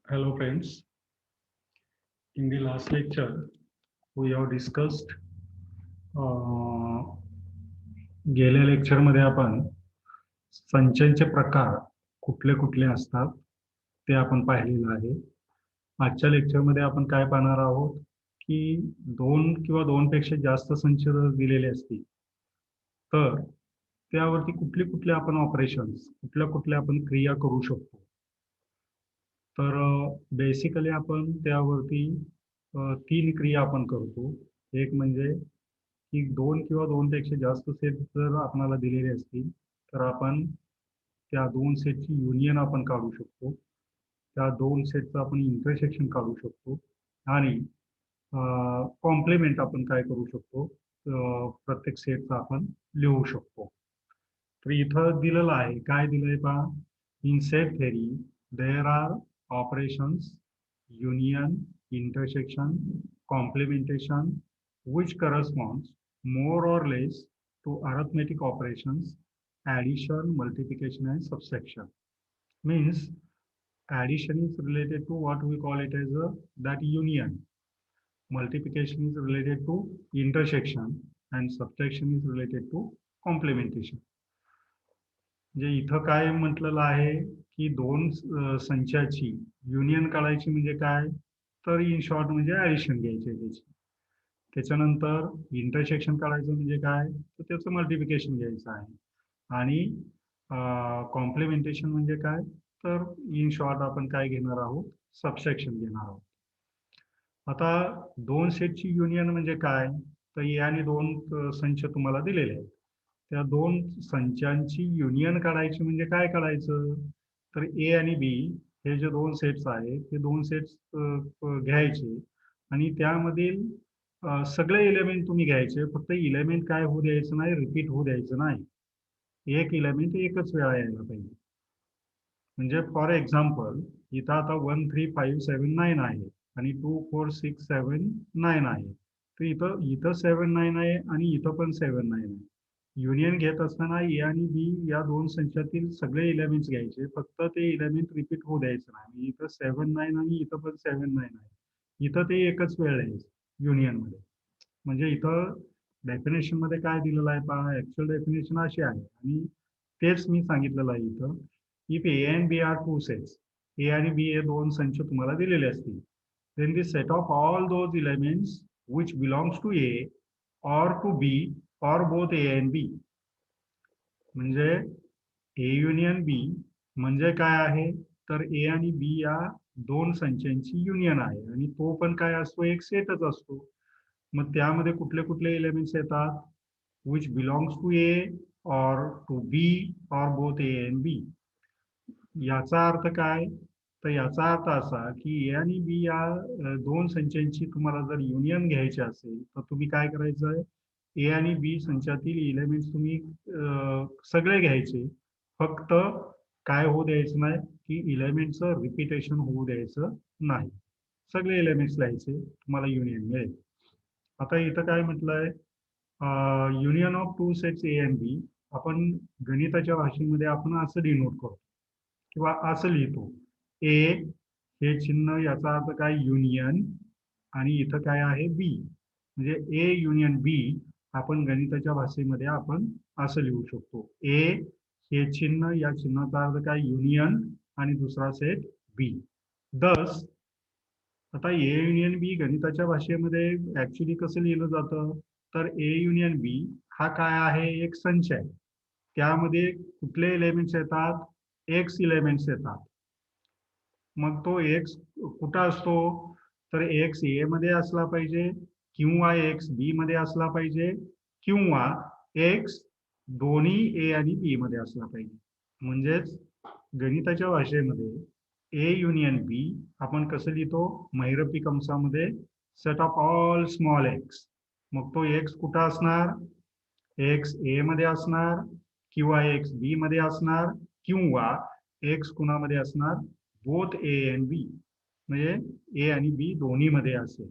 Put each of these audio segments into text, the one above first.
Hello friends, in the last lecture we have discussed गेल्या लेक्चरमध्ये आपण संचांचे प्रकार कुठले कुठले असतात ते आपण पाहिलेलं आहे. आजच्या लेक्चरमध्ये आपण काय पाहणार आहोत की दोन किंवा दोनपेक्षा जास्त संच जर दिलेले असतील तर त्यावरती कुठले कुठले आपण ऑपरेशन्स कुठल्या कुठल्या आपण क्रिया करू शकतो. तर बेसिकली आपण त्यावरती तीन क्रिया आपण करतो. एक म्हणजे की दोन किंवा दोनपेक्षा जास्त सेट जर आपल्याला दिलेले असतील तर आपण त्या दोन सेटची युनियन आपण काढू शकतो. त्या दोन सेटचं आपण इंटरसेक्शन काढू शकतो आणि कॉम्प्लिमेंट आपण काय करू शकतो, प्रत्येक सेटचा आपण लिहू शकतो. तर इथं दिलेलं आहे, काय दिलंय पहा. In set theory there are operations union, intersection, complementation, which corresponds more or less to arithmetic operations, addition, multiplication, and subtraction. Means addition is related to what we call it as a that union. Multiplication is related to intersection, and subtraction is related to complementation. म्हणजे इथं काय म्हटलेलं आहे की दोन संचाची union काढायची म्हणजे काय, तर इन शॉर्ट म्हणजे ऍडिशन घ्यायची आहे त्याची. त्याच्यानंतर इंटरसेक्शन काढायचं म्हणजे काय, तर त्याचं मल्टिप्लिकेशन घ्यायचं आहे. आणि कॉम्प्लिमेंटेशन म्हणजे काय, तर इन शॉर्ट आपण काय घेणार आहोत, सबसेक्शन घेणार आहोत. आता दोन सेटची युनियन म्हणजे काय, तर ए आणि दोन संच तुम्हाला दिलेले आहेत. त्या दोन संचांची युनियन काढायची म्हणजे काय काढायचं, तर ए आणि बी हे जे दोन सेट्स आहेत ते दोन सेट्स घ्यायचे आणि त्यामधील सगळे एलिमेंट तुम्ही घ्यायचे. फक्त इलेमेंट काय होऊ द्यायचं नाही, रिपीट होऊ द्यायचं नाही. एक इलेमेंट एकच वेळा यायला पाहिजे. म्हणजे फॉर एक्झाम्पल इथं आता 1 3 5 7 9 आहे आणि 2 4 6 7 9 आहे. तर इथं इथं 7 9 आहे आणि इथं पण 7 9 आहे. युनियन घेत असताना ए आणि बी या दोन संचातील सगळे इलेमेंट्स घ्यायचे, फक्त ते इलेमेंट रिपीट होऊ द्यायचं नाही. इथं 7 9 आणि इथं पण 7 9 आहे, इथं ते एकच वेळ द्यायचं युनियन मध्ये. म्हणजे इथं डेफिनेशन मध्ये काय दिलेलं आहे पहा, ऍक्च्युअल डेफिनेशन अशी आहे आणि तेच मी सांगितलेलं आहे इथं. If A and B are two sets, A आणि बी हे दोन संच तुम्हाला दिलेले असतील, then the set of all those elements which belongs to A or to B or both A and B. म्हणजे ए युनियन बी म्हणजे काय आहे, तर ए आणि बी या दोन संचांची युनियन आहे आणि तो पण काय असतो, एक सेटच असतो. मग त्यामध्ये कुठले कुठले एलिमेंट्स येतात, विच बिलॉंग्स टू ए और टू बी और बोथ ए अँड बी. याचा अर्थ काय, तर याचा अर्थ असा की ए आणि बी या दोन संचांची तुम्हाला जर युनियन घ्यायची असेल तर तुम्ही काय करायचं आहे, ए आणि बी संचातील एलिमेंट्स तुम्ही सगळे घ्यायचे. फक्त काय होऊ द्यायचं नाही की इलेमेंटचं रिपिटेशन होऊ द्यायचं नाही. सगळे एलिमेंट्स लिहायचे, तुम्हाला युनियन मिळेल. आता इथं काय म्हटलंय, union of two sets A and B आपण गणिताच्या भाषेमध्ये आपण असं डिनोट करतो किंवा असं लिहितो. ए हे चिन्ह याचा अर्थ काय, युनियन, आणि इथं काय आहे बी, म्हणजे ए युनियन बी आपण गणिताच्या भाषेमध्ये आपण असं लिहू शकतो. ए हे चिन्ह, या चिन्हाचा अर्थ काय, युनियन, आणि दुसरा सेट बी. दस आता ए युनियन बी गणिताच्या भाषेमध्ये ऍक्च्युली कसं लिहिलं जातं, तर ए युनियन बी हा काय आहे, एक संच आहे. त्यामध्ये कुठले एलिमेंट्स येतात, एक्स इलेमेंट्स येतात. मग तो एक्स कुठं असतो, तर एक्स ए मध्ये असला पाहिजे किंवा एक्स बी मध्ये असला पाहिजे किंवा एक्स दोन्ही ए आणि बी मध्ये असला पाहिजे. म्हणजेच गणिताच्या भाषेमध्ये ए युनियन बी आपण कसं लिहितो, महिरपी कंसामध्ये set of all small x. मग तो एक्स कुठं असणार, एक्स ए मध्ये असणार किंवा एक्स बी मध्ये असणार किंवा एक्स कुणामध्ये असणार, बोथ ए अँड बी, म्हणजे ए आणि बी दोन्ही मध्ये असेल.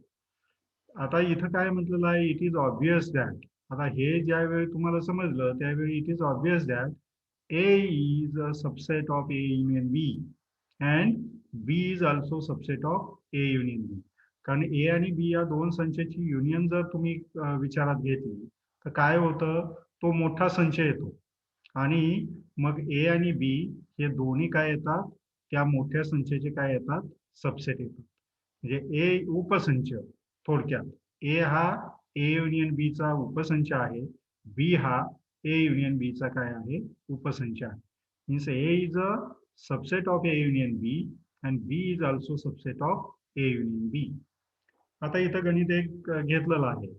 आता इथं काय म्हटलेलं आहे, इट इज ऑब्वियस दॅट. आता हे ज्यावेळी तुम्हाला समजलं त्यावेळी it is obvious that A is a subset of A union B and B is also subset of A union B. कारण ए आणि बी या दोन संचाची युनियन जर तुम्ही विचारात घेतली तर काय होतं, तो मोठा संच येतो आणि मग ए आणि बी हे दोन्ही काय येतात, त्या मोठ्या संचाचे काय येतात, सबसेट येतात. म्हणजे ए उपसंच, थोडक्यात ए हा ए युनियन बी चा उपसंच आहे, बी हा ए युनियन बी चा काय आहे, उपसंच आहे. Means A is a subset of A union B and B is also subset of A union B. आता इथं गणित एक घेतलेलं आहे.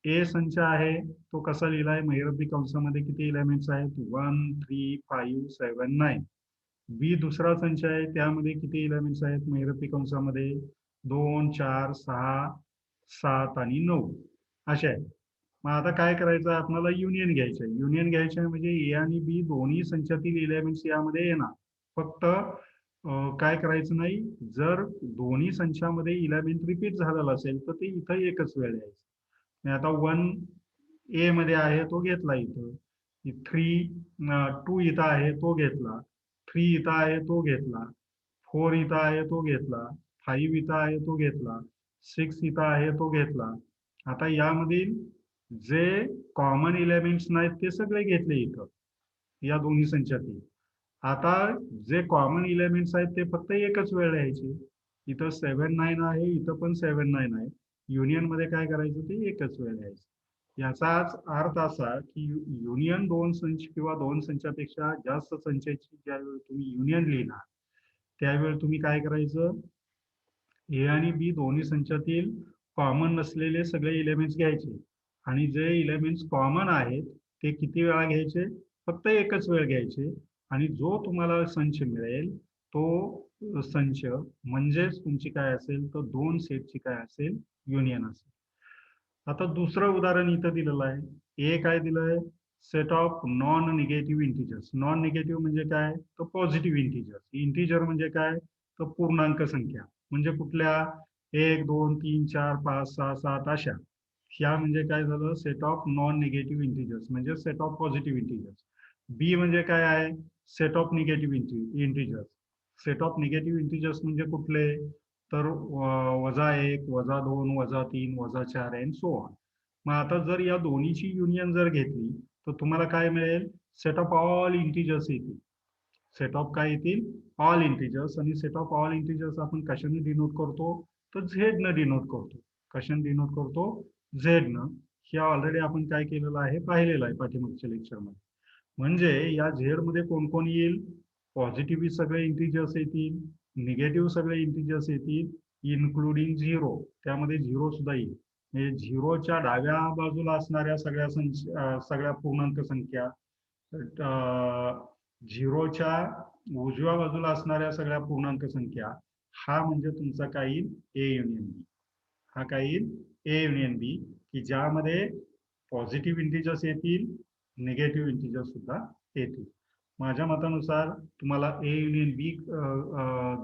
ए संच आहे तो कसा लिहिलाय, महिरपी कंसामध्ये किती एलिमेंट्स आहेत, 1 3 5 7 9. बी दुसरा संच आहे, त्यामध्ये किती एलिमेंट्स आहेत महिरपी कंसामध्ये, 2 4 6 7 आणि 9 असे आहेत. मग आता काय करायचं, आपल्याला युनियन घ्यायचं आहे. युनियन घ्यायचं आहे म्हणजे ए आणि बी दोन्ही संचातील एलिमेंट्स यामध्ये येणार. फक्त काय करायचं नाही, जर दोन्ही संचामध्ये इलेमेंट रिपीट झालेला असेल तर ते इथं एकच वेळ यायचं. आता 1 ए मध्ये आहे तो घेतला इथं, 2 इथं आहे तो घेतला, 3 इथं आहे तो घेतला, 4 इथं आहे तो घेतला, 5 इथं आहे तो घेतला, 6 इथं आहे तो घेतला. आता यामधील जे कॉमन एलिमेंट्स नाहीत ते सगळे घेतले इथं या दोन्ही संचातील. आता जे कॉमन एलिमेंट्स आहेत ते फक्त एकच वेळ लिहायचे. इथं 7 9 आहे, इथं पण 7 9 आहे. युनियन मध्ये काय करायचं, ते एकच वेळ लिहायचं. याचाच अर्थ असा की युनियन दोन संच किंवा दोन संचापेक्षा जास्त संचाची ज्यावेळी तुम्ही युनियन लिहिणार त्यावेळी तुम्ही काय करायचं, ए आणि बी दोन्ही संचातील कॉमन नसलेले सगळे एलिमेंट्स घ्यायचे आणि जे एलिमेंट्स कॉमन आहेत ते किती वेळा घ्यायचे, फक्त एकच वेळ घ्यायचे. आणि जो तुम्हाला संच मिळेल तो संच म्हणजेच तुमची काय असेल, तर दोन सेटची काय असेल, युनियन असेल. आता दुसरं उदाहरण इथं दिलेलं आहे. ए काय दिलंय, set of non negative integers. Non negative म्हणजे काय, तर पॉझिटिव्ह इंटिजर्स. इंटिजर म्हणजे काय, तर पूर्णांक संख्या. म्हणजे कुठल्या, 1 2 3 4 5 6 7 अशा. ह्या म्हणजे काय झालं, set of non negative integers म्हणजे सेट ऑफ पॉझिटिव्ह इंटिजर्स. बी म्हणजे काय आहे, set of negative integers. Set of negative integers म्हणजे कुठले, तर -1 -2 -3 -4 अँड सो ऑन. मग आता जर या दोन्हीची युनियन जर घेतली तर तुम्हाला काय मिळेल, सेट ऑफ ऑल इंटिजर्स येतील. सेट ऑफ काय येतील, ऑल इंटिजर्स. आणि सेट ऑफ ऑल इंटिजर्स आपण कशाने डिनोट करतो, तर झेड न डिनोट करतो. कशाने डिनोट करतो, झेड न. हे ऑलरेडी आपण काय केलेलं आहे, पाहिलेलं आहे पाठीमागच्या लेक्चरमध्ये. म्हणजे या झेड मध्ये कोण कोण येईल, पॉझिटिव्ह सगळे इंटिजर्स येतील, निगेटिव्ह सगळे इंटिजर्स येतील, इन्क्लुडिंग झिरो. त्यामध्ये झिरो सुद्धा येईल. म्हणजे झिरोच्या डाव्या बाजूला असणाऱ्या सगळ्या पूर्णांक संख्या, झिरोच्या उजव्या बाजूला असणाऱ्या सगळ्या पूर्णांक संख्या, हा म्हणजे तुमचा काय येईल, ए युनियन बी. हा काय येईल, ए युनियन बी, की ज्यामध्ये पॉझिटिव्ह इंटिजर्स येतील, निगेटिव्ह इंटिजर्स सुद्धा येतील. माझ्या मतानुसार तुम्हाला ए युनियन बी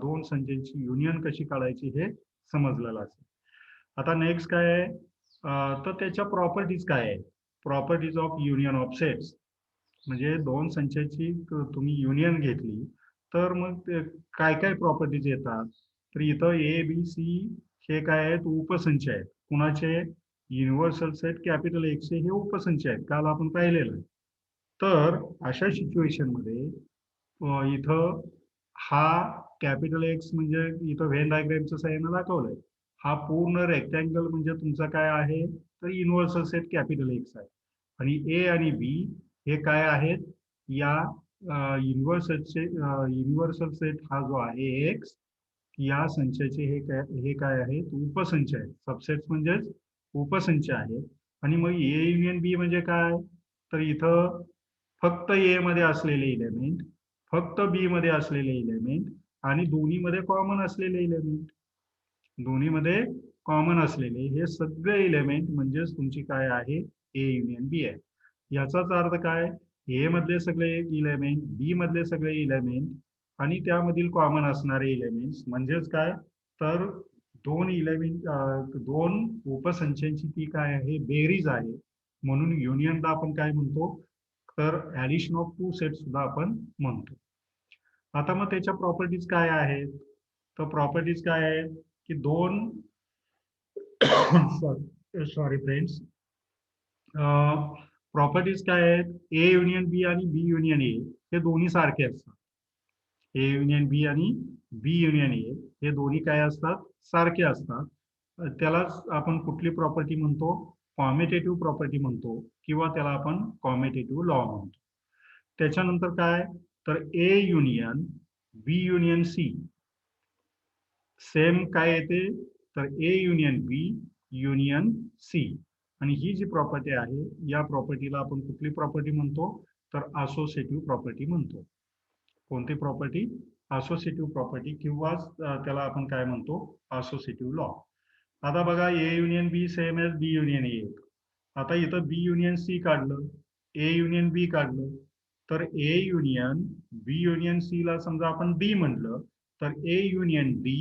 दोन संख्यांची युनियन कशी काढायची हे समजलेलं असेल. आता नेक्स्ट काय आहे, तर त्याच्या प्रॉपर्टीज काय आहे. Properties of union of sets. म्हणजे दोन संचाची तुम्ही युनियन घेतली तर मग काय काय प्रॉपर्टीज येतात. तर इथं ए बी सी हे काय आहेत, उपसंच आहेत. कुणाचे, युनिव्हर्सल सेट कॅपिटल एक्स हे उपसंच आहेत, काल आपण पाहिलेलं आहे. तर अशा सिच्युएशन मध्ये इथं हा कॅपिटल एक्स म्हणजे इथं व्हेन डायग्रामच्या साहाय्याने दाखवलंय. हा पूर्ण रेक्टँगल म्हणजे तुमचा काय आहे, तर युनिव्हर्सल सेट कॅपिटल एक्स आहे. आणि ए आणि बी हे काय आहेत, या युनिव्हर्सल सेट हा जो आहे एक्स, या संचाचे हे काय आहेत, उपसंच आहेत. सबसेट्स म्हणजेच उपसंच आहेत. आणि मग ए युनियन बी म्हणजे काय, तर इथं फक्त ए मध्ये असलेले इलेमेंट, फक्त बी मध्ये असलेले इलेमेंट आणि दोन्हीमध्ये कॉमन असलेले इलेमेंट, दोन्हीमध्ये कॉमन असलेले हे सगळे इलेमेंट म्हणजेच तुमची काय आहे, ए युनियन बी आहे. याचाच अर्थ काय, ए मधले सगळे इलेमेंट, बी मधले सगळे इलेमेंट आणि त्यामधील कॉमन असणारे इलेमेंट्स म्हणजेच काय, तर दोन इलेमेंट, दोन उपसंचांची ती काय आहे, बेरीज आहे. म्हणून युनियनला आपण काय म्हणतो, तर ऍडिशन ऑफ टू सेट सुद्धा आपण म्हणतो. आता मग त्याच्या प्रॉपर्टीज काय आहेत, तर प्रॉपर्टीज काय आहे की दोन सॉरी फ्रेंड्स, प्रॉपर्टीज काय आहेत, ए युनियन बी आणि बी युनियन ए हे दोन्ही सारखे असतात. ए युनियन बी आणि बी युनियन ए हे दोन्ही काय असतात, सारखे असतात. त्यालाच आपण कुठली प्रॉपर्टी म्हणतो, कॉम्युटेटिव्ह प्रॉपर्टी म्हणतो किंवा त्याला आपण कॉम्युटेटिव्ह लॉ म्हणतो. त्याच्यानंतर काय, तर A union B union C same काय येते, तर A union B union C. आणि ही जी प्रॉपर्टी आहे या प्रॉपर्टीला आपण कुठली प्रॉपर्टी म्हणतो, तर असोसिएटिव्ह प्रॉपर्टी म्हणतो. कोणती प्रॉपर्टी, असोसिएटिव्ह प्रॉपर्टी किंवा त्याला आपण काय म्हणतो, असोसिएटिव्ह लॉ. आता बघा A union B same as B union A. आता इथं बी युनियन सी काढलं, ए युनियन बी काढलं, तर A union B union C ला समजा आपण डी म्हटलं, तर A union D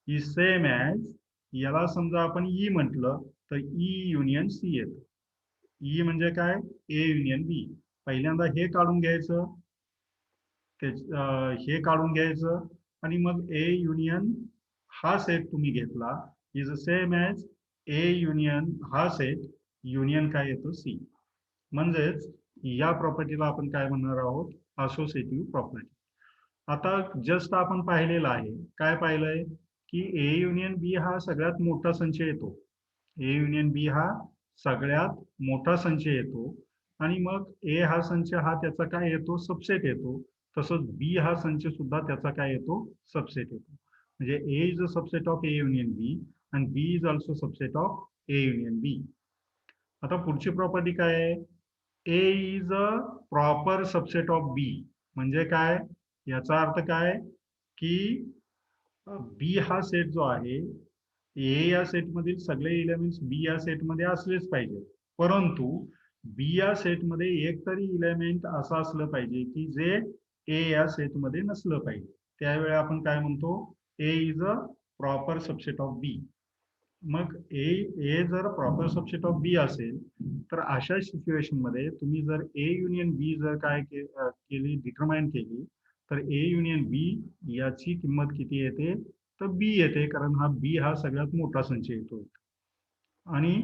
is same as, याला समजा आपण ई म्हटलं तर ई युनियन सी येतं. ई म्हणजे काय, ए युनियन बी. पहिल्यांदा हे काढून घ्यायचं, हे काढून घ्यायचं आणि मग ए युनियन हा सेट तुम्ही घेतला is same as A union हा सेट युनियन काय येतं सी. म्हणजेच या प्रॉपर्टीला आपण काय म्हणणार आहोत, असोसिएटिव्ह प्रॉपर्टी. आता जस्ट आपण पाहिलेलं आहे, काय पाहिलंय की ए युनियन बी हा सगळ्यात मोठा संच येतो. ए युनियन बी हा सगळ्यात मोठा संच येतो आणि मग ए हा संच हा त्याचा काय येतो, सबसेट येतो. तसंच बी हा संच सुद्धा त्याचा काय येतो, सबसेट येतो. म्हणजे A is a subset of A union B आणि B is also subset of A union B. आता पुढची प्रॉपर्टी काय आहे, A is a proper subset of B. म्हणजे काय, याचा अर्थ काय की बी हा सेट जो आहे, ए या सेटमधील सगळे एलिमेंट्स बी या सेटमध्ये असलेच पाहिजे, परंतु बी या सेटमध्ये एक तरी इलेमेंट असं असलं पाहिजे की जे ए या सेटमध्ये नसलं पाहिजे. त्यावेळी आपण काय म्हणतो, A is a proper subset of B. मग ए जर प्रॉपर सबसेट ऑफ बी असेल तर अशा सिच्युएशन मध्ये तुम्ही जर ए युनियन बी जर काय केली, डिटरमाइन केली, तर ए युनियन बी याची किंमत किती येते, तर बी येते, कारण हा बी हा सगळ्यात मोठा संच येतो. आणि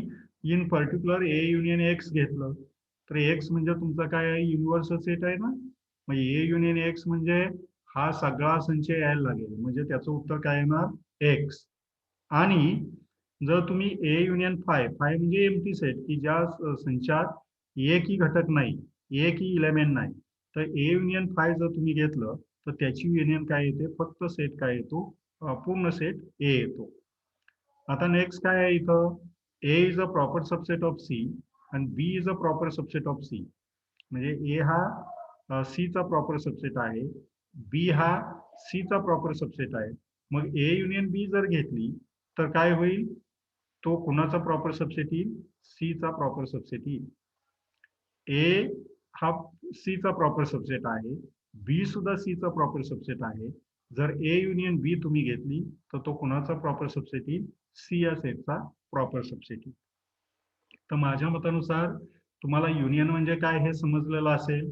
in particular A union x घेतलं तर एक्स म्हणजे तुमचा काय आहे, युनिव्हर्सल सेट आहे ना. मग ए युनियन एक्स म्हणजे हा सगळा संच यायला लागेल, म्हणजे त्याचं उत्तर काय येणार, एक्स. आणि जर तुम्ही ए युनियन फाय, फाय म्हणजे एम्प्टी सेट की ज्या संचात एकही घटक नाही, एकही इलेमेंट नाही, तर ए युनियन फाय जर तुम्ही घेतलं तर त्याची युनियन काय येते, फक्त सेट काय येतो, पूर्ण सेट ए येतो. आता नेक्स्ट काय आहे इथं, A is a proper subset of C आणि B is a proper subset of C. म्हणजे ए हा सी चा प्रॉपर सबसेट आहे, बी हा सी चा प्रॉपर सबसेट आहे. मग ए युनियन बी जर घेतली तर काय होईल, तो कुणाचा प्रॉपर सबसेट येईल, सी चा प्रॉपर सबसेट येईल. ए हा सी चा प्रॉपर सबसेट आहे, बी सुद्धा सी चा प्रॉपर सबसेट आहे. जर ए युनियन बी तुम्ही घेतली तर तो कुणाचा प्रॉपर सबसेट येईल, सी या सेटचा प्रॉपर सबसेट येईल. तर माझ्या मतानुसार तुम्हाला युनियन म्हणजे काय हे समजलेलं असेल.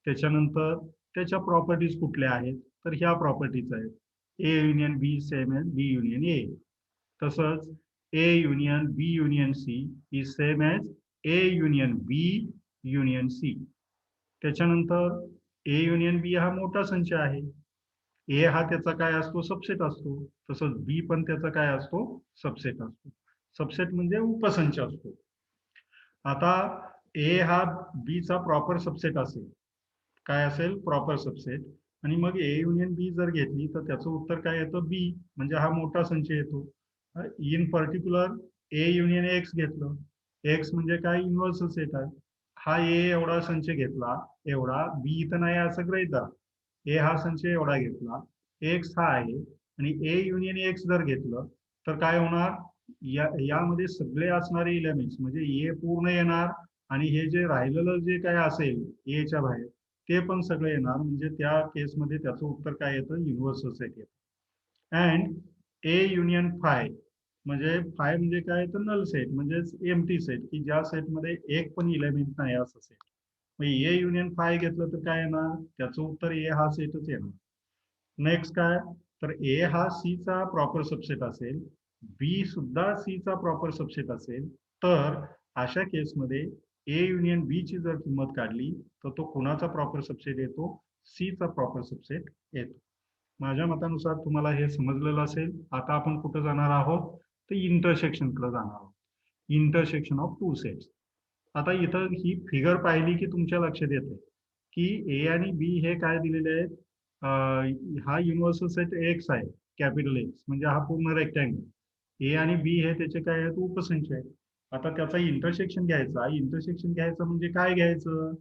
त्याच्यानंतर त्याच्या प्रॉपर्टीज कुठल्या आहेत, तर ह्या प्रॉपर्टीज आहेत, A union B same as B union A. तसंच A union B union C is same as A union B union C. त्याच्यानंतर ए युनियन बी हा मोठा संच आहे, ए हा त्याचा काय असतो, सबसेट असतो. तसंच बी पण त्याचा काय असतो, सबसेट असतो. सबसेट म्हणजे उपसंच असतो. आता ए हा बी चा प्रॉपर सबसेट असेल, काय असेल, प्रॉपर सबसेट. आणि मग ए युनियन बी जर घेतली तर त्याचं उत्तर काय येतं, बी, म्हणजे हा मोठा संच येतो. In particular A union x घेतलं, एक्स म्हणजे काय, युनिव्हर्सल सेट आहे. हा ए एवढा संच घेतला, एवढा बी इथं नाही असं गृहीत धरा. ए हा संच एवढा घेतला, एक्स हा आहे, आणि ए युनियन एक्स जर घेतलं तर काय होणार, यामध्ये सगळे असणारे इलेमेंट्स म्हणजे ए पूर्ण येणार आणि हे जे राहिलेलं जे काय असेल एच्या बाहेर ते पण सगळे येणार. म्हणजे त्या केसमध्ये त्याचं उत्तर काय येतं, युनिव्हर्सल सेट येतं. अँड ए युनियन फाय, म्हणजे फाय म्हणजे काय, तर नल सेट म्हणजे एम्प्टी सेट की ज्या सेटमध्ये एक पण इलेमेंट नाही असं सेट. मग ए युनियन फाय घेतलं तर काय येणार, त्याचं उत्तर ए हा सेटच येणार. नेक्स्ट काय, तर ए हा सी चा प्रॉपर सबसेट असेल, बी सुद्धा सी चा प्रॉपर सबसेट असेल, तर अशा केसमध्ये ए युनियन बी ची जर किंमत काढली तर तो कोणाचा प्रॉपर सबसेट येतो? सी चा प्रॉपर सबसेट येतो. माझ्या मतानुसार तुम्हाला हे समजलेलं असेल. आता आपण कुठं जाणार आहोत? तर इंटरसेक्शनकडे जाणार आहोत. Intersection of two sets. आता इथं ही फिगर पाहिली की तुमच्या लक्षात येते की ए आणि बी हे काय दिलेले आहेत? हा युनिव्हर्सल सेट एक्स आहे, कॅपिटल एक्स म्हणजे हा पूर्ण रेक्टँगल. ए आणि बी हे त्याचे काय आहेत? उपसंच आहेत. आता त्याचा इंटरसेक्शन घ्यायचा. इंटरसेक्शन घ्यायचं म्हणजे काय घ्यायचं?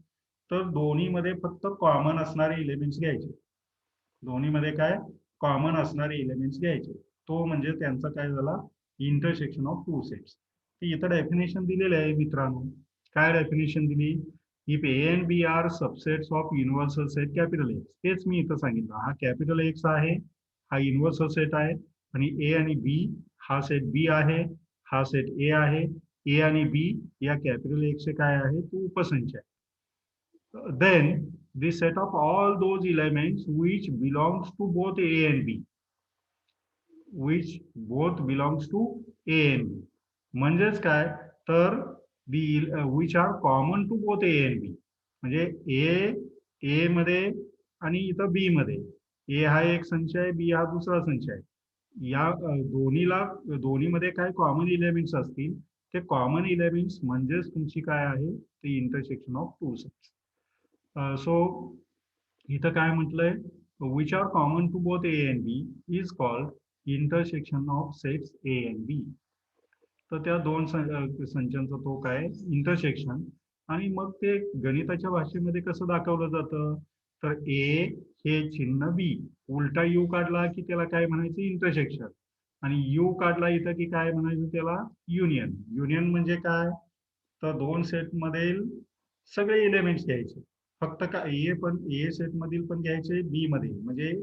तर दोन्हीमध्ये फक्त कॉमन असणारे एलिमेंट्स घ्यायचे. दोन्हीमध्ये काय कॉमन असणारे एलिमेंट्स घ्यायचे. तो म्हणजे त्यांचा काय झाला? Intersection of two sets. इथं डेफिनेशन दिलेलं आहे मित्रांनो. काय डेफिनेशन दिली? If A and B are subsets of universal set capital X. तेच मी इथं सांगितलं. हा कॅपिटल एक्स आहे, हा युनिव्हर्सल सेट आहे, आणि ए आणि बी हा सेट बी आहे, हा सेट ए आहे. ए आणि बी या कॅपिटल एक्सचे काय आहे? तो उपसंच आहे. Then the set of all those elements which belongs to both A and B, which both belongs to A and B. म्हणजेच काय? तर which are common to both A and B. म्हणजे A मध्ये आणि इथं B मध्ये. A हा एक संच आहे, B हा दुसरा संच आहे. या दोन्हीमध्ये काय कॉमन एलिमेंट्स असतील, ते कॉमन एलिमेंट्स म्हणजेच तुमची काय आहे? ते intersection of two sets. So इथं काय म्हटलंय? Which are common to both A and B is called intersection of sets A and B. तर त्या दोन संचांचा तो काय इंटरसेक्शन. आणि मग ते गणिताच्या भाषेमध्ये कसं दाखवलं जातं? तर ए हे चिन्ह बी, उलटा यू काढला की त्याला काय म्हणायचं? इंटरसेक्शन. आणि यू काढला इथं की काय म्हणायचं त्याला? युनियन. युनियन म्हणजे काय? तर दोन सेट मधील सगळे एलिमेंट्स घ्यायचे. फक्त का ए सेट मधील पण घ्यायचे, बी मध्ये. म्हणजे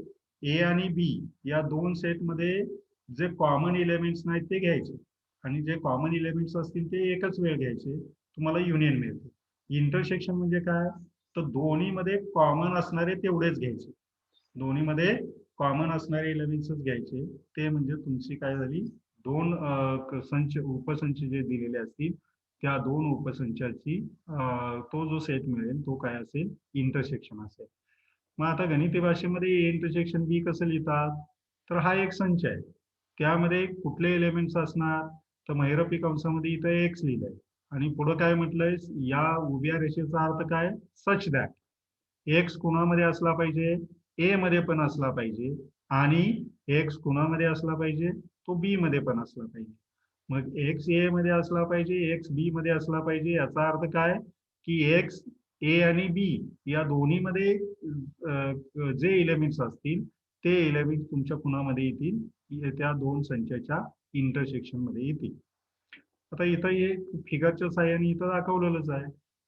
ए आणि बी या दोन सेट मध्ये जे कॉमन एलिमेंट्स नाहीत ते घ्यायचे, आणि जे कॉमन एलिमेंट्स असतील ते एकच वेळ घ्यायचे. तुम्हाला युनियन मिळते. इंटरसेक्शन म्हणजे काय? तर दोन्हीमध्ये कॉमन असणारे तेवढेच घ्यायचे. दोन्हीमध्ये कॉमन असणारे एलिमेंट्सच घ्यायचे. ते म्हणजे तुमची काय झाली? दोन उपसंच जे दिलेले असतील त्या दोन उपसंचाची तो जो सेट मिळेल तो काय असेल? इंटरसेक्शन असेल. मग आता गणिती भाषेमध्ये ए इंटरसेक्शन बी कसं लिहितात? तर हा एक संच आहे. त्यामध्ये कुठले एलिमेंट्स असणार? तर महिरपी कंसामध्ये इथं एक्स लिहिलंय, आणि पुढं काय म्हटलंय? या उभ्या रेषेचा अर्थ काय? सच दॅट एक्स कुणामध्ये असला पाहिजे? ए मध्ये पण असला पाहिजे. आणि एक्स कुणामध्ये असला पाहिजे? तो बी मध्ये पण असला पाहिजे. मग एक्स ए मध्ये असला पाहिजे, एक्स बी मध्ये असला पाहिजे. याचा अर्थ काय? की एक्स ए आणि बी या दोन्हीमध्ये जे एलिमेंट्स असतील ते एलिमेंट्स तुमच्या कुणामध्ये येतील? त्या दोन संचाच्या इंटरसेक्शन मध्ये येतील. आता इथं हे फिगरच्या साहाय्याने इथं दाखवलेलंच आहे.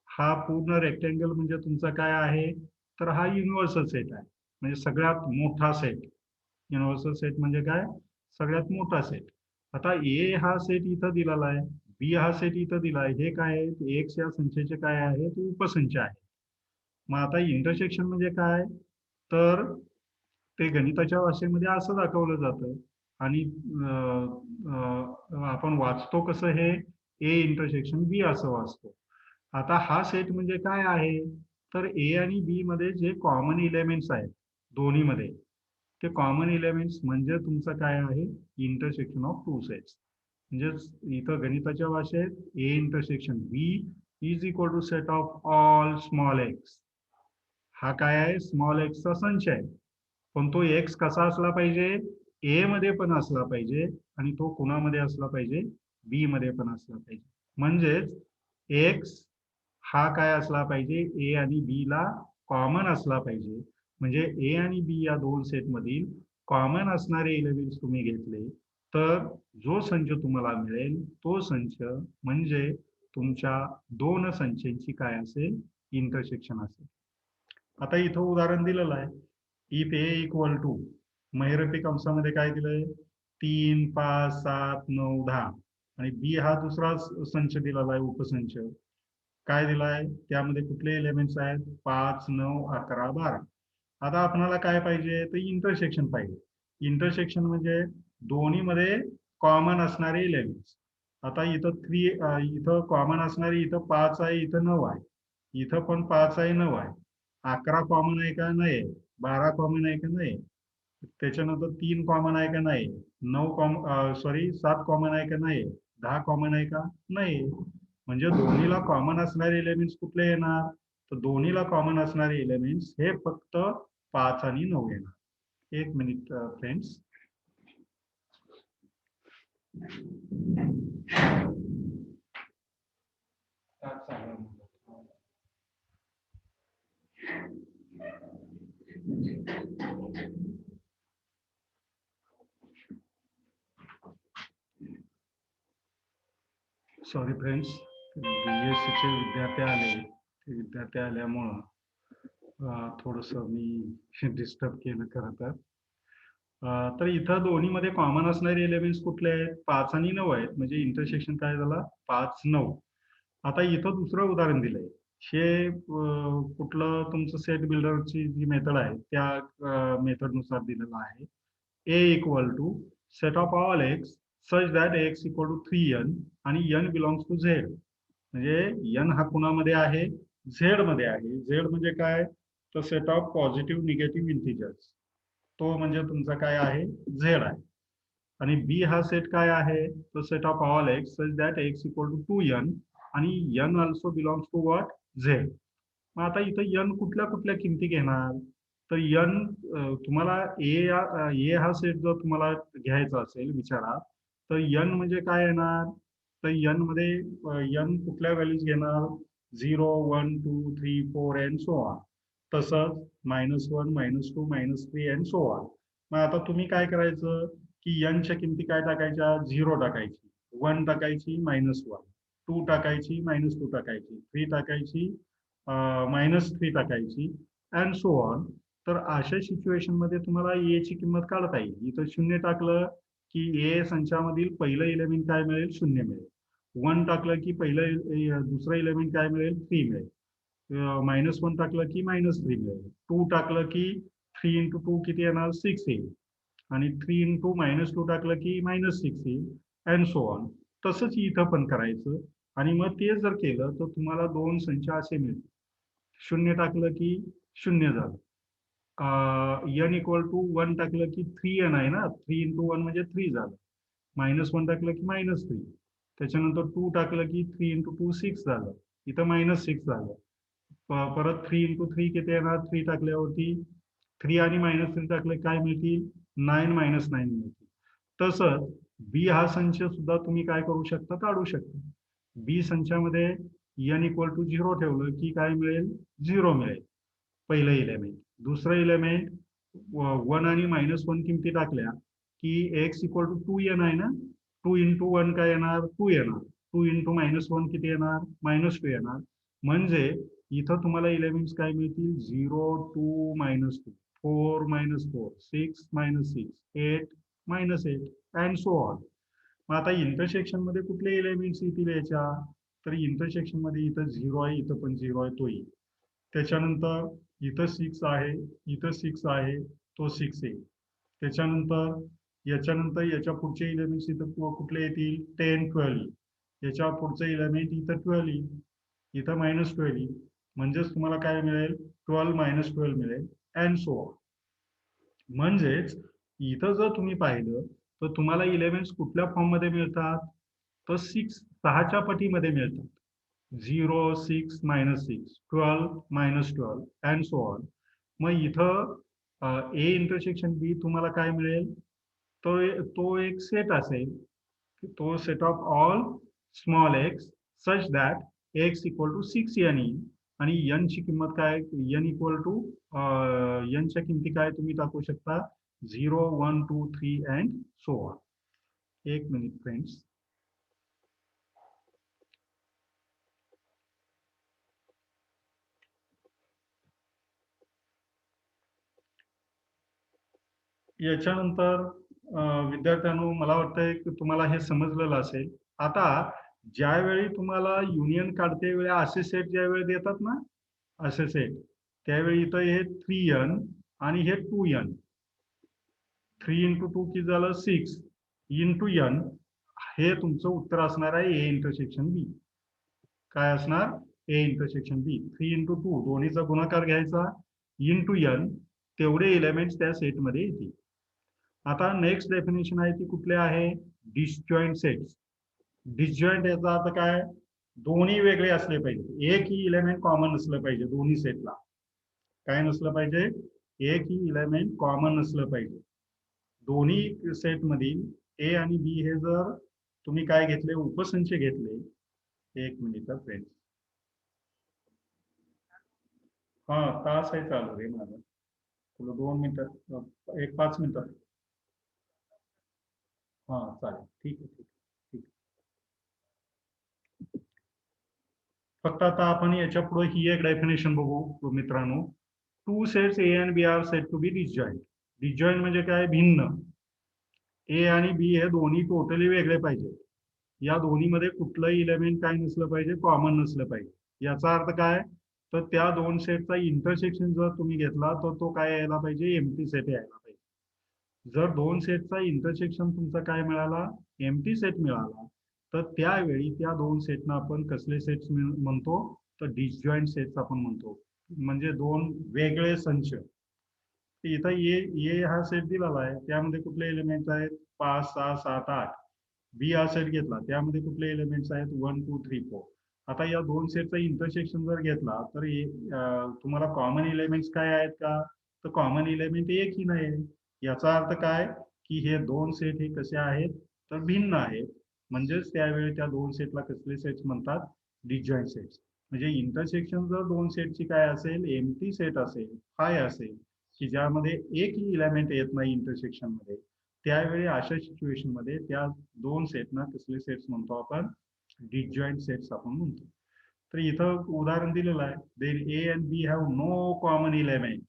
हा पूर्ण रेक्टँगल म्हणजे तुमचा काय आहे? तर हा युनिव्हर्सल सेट आहे, म्हणजे सगळ्यात मोठा सेट. युनिव्हर्सल सेट म्हणजे काय? सगळ्यात मोठा सेट. आता ए हा सेट इथं दिलेला आहे, बी हा सेट इथं दिला आहे. हे काय आहे? एक्स या संचाचे काय आहे? ते उपसंच आहे. मग आता इंटरसेक्शन म्हणजे काय? तर ते गणिताच्या भाषेमध्ये असं दाखवलं जातं. आणि आपण वाचतो कसं हे? ए इंटरसेक्शन बी असं वाचतो. आता हा सेट म्हणजे काय आहे? तर ए आणि बी मध्ये जे कॉमन एलिमेंट्स आहेत दोन्हीमध्ये, ते कॉमन एलिमेंट्स म्हणजे तुमचं काय आहे? Intersection of two sets. म्हणजे इथं गणिताच्या भाषेत A intersection B is equal to set of all small X. हा काय आहे? स्मॉल एक्सचा संच आहे. पण तो एक्स कसा असला पाहिजे? ए मध्ये पण असला पाहिजे, आणि तो कुणामध्ये असला पाहिजे? बी मध्ये पण असला पाहिजे. म्हणजेच एक्स हा काय असला पाहिजे? ए आणि बी ला कॉमन असला पाहिजे. म्हणजे ए आणि बी या दोन सेट मधील कॉमन असणारे एलिमेंट्स तुम्ही घेतले तर जो संच तुम्हाला मिळेल तो संच म्हणजे तुमच्या दोन संचांची काय असेल? इंटरसेक्शन असेल. आता इथं उदाहरण दिलेलं आहे. इफ ए इक्वल टू, महिरपी कंसामध्ये काय दिलंय? 3, 5, 7, 9, 10. आणि बी हा दुसरा संच दिलेला आहे, उपसंच. काय दिलाय? त्यामध्ये कुठले एलिमेंट्स आहेत? 5, 9, 11, 12. आता आपल्याला काय पाहिजे? तर इंटरसेक्शन पाहिजे. इंटरसेक्शन म्हणजे दोन्हीमध्ये कॉमन असणारे एलिमेंट्स. आता इथं कॉमन असणारे इथं 5 आहे, इथं 9 आहे. इथं पण 5 आहे, 9 आहे. 11 कॉमन आहे का? नाही. 12 कॉमन आहे का? नाही. त्याच्यानंतर 3 कॉमन आहे का? नाही. 7 कॉमन आहे का? नाही. 10 कॉमन आहे का? नाही. म्हणजे दोन्हीला कॉमन असणारे एलिमेंट्स कुठले येणार? तर दोन्हीला कॉमन असणारे एलिमेंट्स हे फक्त 5 आणि 9 येणार. एक minute friends. Sorry friends, BSc चे विद्यार्थी आल्यामुळं थोडंसं मी डिस्टर्ब केलं खरं तर. तर इथं दोन्हीमध्ये कॉमन असणारे एलिमेंट्स कुठले आहेत? 5 आणि 9 आहेत. म्हणजे इंटरसेक्शन काय झालं? 5, 9. आता इथं दुसरं उदाहरण दिलंय. हे कुठलं तुमचं सेट बिल्डरची जी मेथड आहे त्या मेथडनुसार दिलेलं आहे. A equal to set of all X such that x equal to 3n आणि n बिलॉंग्स टू z. म्हणजे n हा कुणामध्ये आहे? z मध्ये आहे. z म्हणजे काय? तर set of positive negative integers. तो म्हणजे तुमचा काय आहे? z आहे. आणि बी हा सेट काय आहे? तो set of all X such that X equal to 2n आणि n also belongs to what? z. मग आता इथं n कुठल्या कुठल्या किमती घेणार? तर n तुम्हाला ए हा सेट जर तुम्हाला घ्यायचा असेल विचारात, तर n म्हणजे काय येणार? तर n मध्ये n कुठल्या व्हॅल्यूज घेणार? 0, 1, 2, 3, 4 अँड सो ऑन. तसंच -1, -2, -3 अँड सो ऑन. मग आता तुम्ही काय करायचं की n च्या किमती काय टाकायच्या? 0 टाकायची, 1 टाकायची, -1, 2 टाकायची, -2 टाकायची, 3 टाकायची, -3 टाकायची अँड सो ऑन. तर अशा सिच्युएशन मध्ये तुम्हाला ए ची किंमत काढता येईल. इथं 0 टाकलं की ए संचामधील पहिलं एलिमेंट काय मिळेल? 0 मिळेल. 1 टाकलं की दुसरं एलिमेंट काय मिळेल? 3 मिळेल. -1 टाकलं की -3 मिळेल. 2 टाकलं की 3 इंटू 2 किती येणार? 6 येईल. आणि 3 इंटू -2 टाकलं की -6 येईल अँड सो ऑन. तसंच इथं पण करायचं. आणि मग ते जर केलं तर तुम्हाला 2 संच असे मिळतील. 0 टाकलं की 0 झालं. n इक्वल टू 1 टाकलं की 3n आहे ना. 3 इंटू 1 म्हणजे 3 झालं. -1 टाकलं की -3. त्याच्यानंतर 2 टाकलं की 3 इंटू 2 6 झालं. इथं -6 झालं. परत 3 इंटू 3 किती येणार? 3 टाकल्यावरती 3 आणि -3 टाकले काय मिळतील? 9 -9 मिळतील. तसंच बी हा संच सुद्धा तुम्ही काय करू शकता? काढू शकता. बी संचामध्ये n इक्वल टू 0 ठेवलं की काय मिळेल? 0 मिळेल. पहिलं एलिमेंट. दुसरं एलिमेंट 1 आणि -1 किमती टाकल्या की x इक्वल टू 2n आहे ना. 2 इंटू 1 काय येणार? 2 येणार. 2 इंटू -1 किती येणार? -2 येणार. म्हणजे इथं तुम्हाला एलिमेंट्स काय मिळतील? 0, 2, -2, 4, -4, 6, -6, 8, -8 अँड सो ऑन. मग आता इंटरसेक्शन मध्ये कुठले एलिमेंट्स येतील याच्या? तर इंटरसेक्शन मध्ये इथं 0 आहे, इथं पण 0 आहे, तो येईल. त्याच्यानंतर इथं 6 आहे, इथं 6 आहे, तो 6 येईल. त्याच्यानंतर याच्या पुढचे एलिमेंट्स इथं कुठले येतील? 10, 12. याच्या पुढचं एलिमेंट इथं 12 येईल, इथं -12 येईल. म्हणजेच तुम्हाला काय मिळेल? 12 - 12 मिळेल अँड सो ऑन. म्हणजेच इथं जर तुम्ही पाहिलं तर तुम्हाला एलिमेंट्स कुठल्या फॉर्म मध्ये मिळतात? तर 6च्या पटीमध्ये मिळतात. 0, 6, -6, 12, -12 अँड सो ऑन. मग इथं ए इंटरसेक्शन बी तुम्हाला काय मिळेल? तो एक सेट असेल. तो set of all small X such that X equal to 6n येईल. आणि n ची किंमत काय? n इक्वल टू n च्या किमती काय तुम्ही टाकू शकता? 0, 1, 2, 3 अँड सो ऑन. एक मिनिट फ्रेंड्स. याच्यानंतर विद्यार्थ्यांनो मला वाटतंय की तुम्हाला हे समजलेलं असेल. आता ज्यावेळी तुम्हाला युनियन काढते वेळी असे सेट ज्यावेळी देतात ना, असे सेट, त्यावेळी इथं हे 3n आणि हे 2n. 3 इंटू 2 किती झालं 6 इंटू n हे तुमचं उत्तर असणार आहे ए इंटरसेक्शन बी. काय असणार ए इंटरसेक्शन बी. 3 इंटू 2 दोन्हीचा गुणाकार घ्यायचा इंटू n तेवढे एलिमेंट्स त्या सेटमध्ये येतील. आता नेक्स्ट डेफिनेशन आहे ती कुठले आहे डिसजॉईंट सेट्स. डिसजॉईंट याचा अर्थ काय दोन्ही वेगळे असले पाहिजे. एक ही इलेमेंट कॉमन नसलं पाहिजे दोन्ही सेटला. काय नसलं पाहिजे एक ही इलेमेंट कॉमन नसलं पाहिजे. दोन्ही सेट मधील ए आणि बी हे जर तुम्ही काय घेतले उपसंच घेतले. एक मिनिट फ्रेंड्स. हा तास आहे चालू रे माझा. तुला 2 मिनिटं एक 5 मिनिटं. हा चालेल ठीक आहे ठीक आहे. फक्त आता आपण याच्या पुढे ही एक डेफिनेशन बघू मित्रांनो. Two sets A and B are set to be disjoint. Disjoint म्हणजे काय भिन्न. ए आणि बी हे दोन्ही टोटली वेगळे पाहिजे. या दोन्हीमध्ये कुठलंही इलेमेंट काय नसलं पाहिजे कॉमन नसलं पाहिजे. याचा अर्थ काय तर त्या दोन सेटचा इंटरसेक्शन जर तुम्ही घेतला तर तो काय यायला पाहिजे एम्प्टी सेट यायला पाहिजे. जर दोन सेटचा इंटरसेक्शन तुमचा काय मिळाला एम्प्टी सेट मिळाला तर त्यावेळी त्या दोन सेटना आपण कसले सेट्स म्हणतो तर डिसजॉईंट सेट्स आपण म्हणतो. म्हणजे दोन वेगळे संच. इथं ए हा सेट दिलेला आहे त्यामध्ये कुठले एलिमेंट्स आहेत 5 6 7 8. बी हा सेट घेतला त्यामध्ये कुठले एलिमेंट्स आहेत 1 2 3 4. आता या दोन सेटचा इंटरसेक्शन जर घेतला तर तुम्हाला कॉमन एलिमेंट्स काय आहेत का तर कॉमन एलिमेंट एकही नाही. याचा अर्थ काय की हे दोन सेट हे कसे आहेत तर भिन्न आहेत. म्हणजेच त्यावेळी त्या दोन सेटला कसले सेट्स म्हणतात डिसजॉईंट सेट्स. म्हणजे इंटरसेक्शन जर दोन सेटची काय असेल एम्प्टी सेट असेल काय असेल की ज्यामध्ये एकही इलेमेंट येत नाही इंटरसेक्शन मध्ये त्यावेळी अशा सिच्युएशन मध्ये त्या दोन सेटना कसले सेट्स म्हणतो आपण डिसजॉईंट सेट्स आपण म्हणतो. तर इथं उदाहरण दिलेलं आहे then A and B have no common element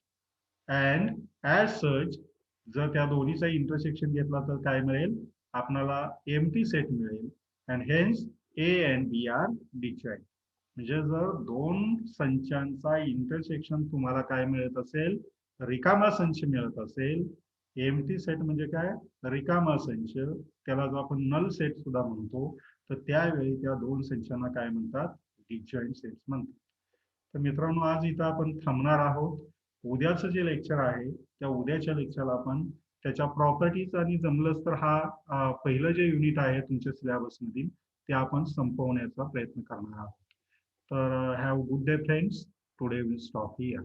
and as such जर त्या दोन्हीचा इंटरसेक्शन घेतला तर काय मिळेल आपल्याला एम्प्टी सेट मिळेल and hence A and B are disjoint. म्हणजे जर दोन संचांचा इंटरसेक्शन तुम्हाला काय मिळत असेल रिकामा संच मिळत असेल. एम्प्टी सेट म्हणजे काय रिकामा संच. त्याला जो आपण नल सेट सुद्धा म्हणतो तर त्यावेळी त्या दोन संचांना काय म्हणतात डिसजॉईंट सेट्स म्हणतात. तर मित्रांनो आज इथं आपण थांबणार आहोत. उद्याचं जे लेक्चर आहे त्या उद्याच्या लेक्चरला आपण त्याच्या प्रॉपर्टीज आणि जमलंच तर हा पहिलं जे युनिट आहे तुमच्या सिलेबस मधील ते आपण संपवण्याचा प्रयत्न करणार आहोत. तर have good day friends. Today will stop here.